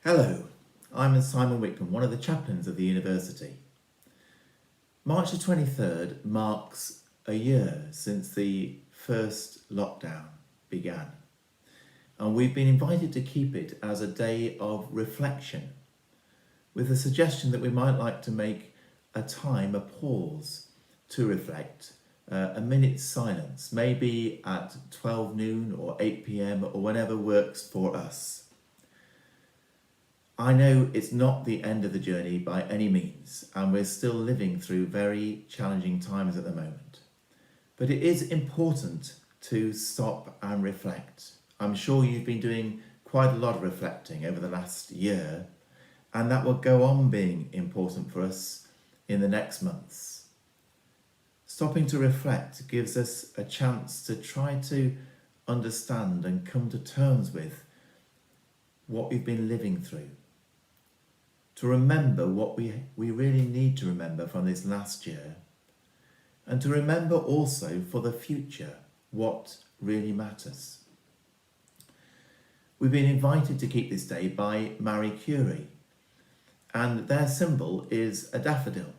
Hello, I'm Simon Witcombe, one of the chaplains of the university. March the 23rd marks a year since the first lockdown began, and we've been invited to keep it as a day of reflection, with the suggestion that we might like to make a pause to reflect, a minute's silence, maybe at 12 noon or 8 p.m. or whenever works for us. I know it's not the end of the journey by any means, and we're still living through very challenging times at the moment. But it is important to stop and reflect. I'm sure you've been doing quite a lot of reflecting over the last year, and that will go on being important for us in the next months. Stopping to reflect gives us a chance to try to understand and come to terms with what we've been living through. To remember what we really need to remember from this last year, and to remember also for the future what really matters. We've been invited to keep this day by Marie Curie, and their symbol is a daffodil.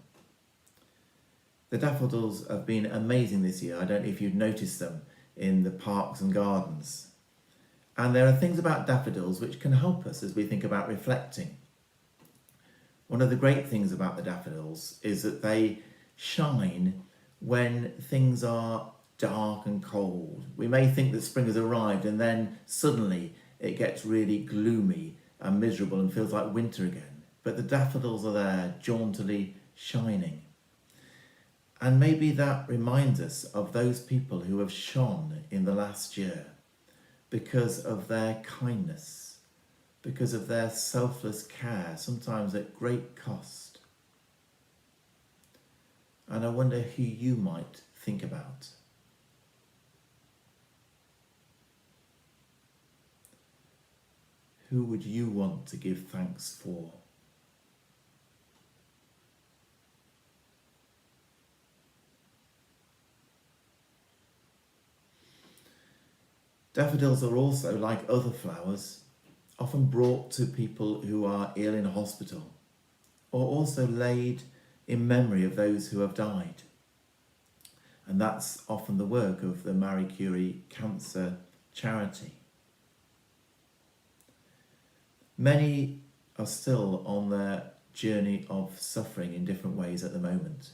The daffodils have been amazing this year. I don't know if you've noticed them in the parks and gardens. And there are things about daffodils which can help us as we think about reflecting. One of the great things about the daffodils is that they shine when things are dark and cold. We may think that spring has arrived, and then suddenly it gets really gloomy and miserable and feels like winter again. But the daffodils are there, jauntily shining. And maybe that reminds us of those people who have shone in the last year because of their kindness, because of their selfless care, sometimes at great cost. And I wonder who you might think about. Who would you want to give thanks for? Daffodils are also, like other flowers, often brought to people who are ill in hospital, or also laid in memory of those who have died. And that's often the work of the Marie Curie Cancer Charity. Many are still on their journey of suffering in different ways at the moment.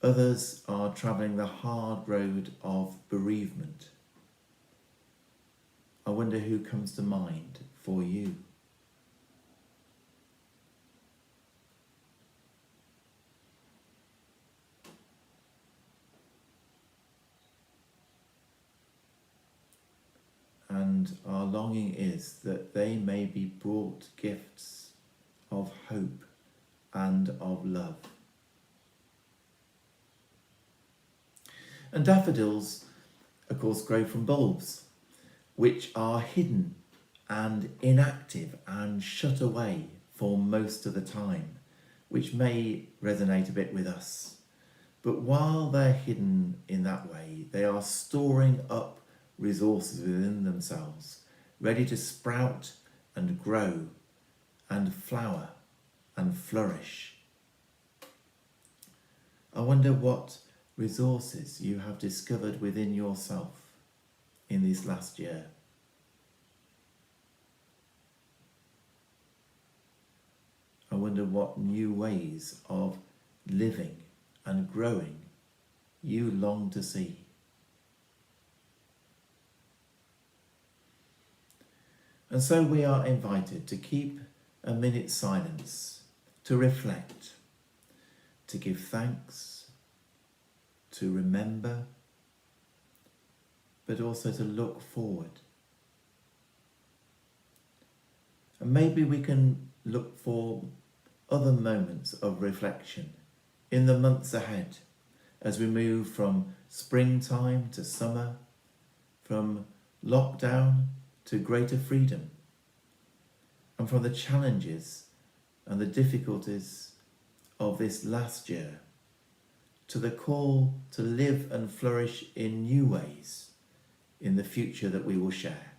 Others are travelling the hard road of bereavement. I wonder who comes to mind for you. And our longing is that they may be brought gifts of hope and of love. And daffodils, of course, grow from bulbs, which are hidden and inactive and shut away for most of the time, which may resonate a bit with us. But while they're hidden in that way, they are storing up resources within themselves, ready to sprout and grow and flower and flourish. I wonder what resources you have discovered within yourself in this last year. I wonder what new ways of living and growing you long to see. And so we are invited to keep a minute's silence, to reflect, to give thanks, to remember, but also to look forward. And maybe we can look for other moments of reflection in the months ahead as we move from springtime to summer, from lockdown to greater freedom, and from the challenges and the difficulties of this last year to the call to live and flourish in new ways in the future that we will share.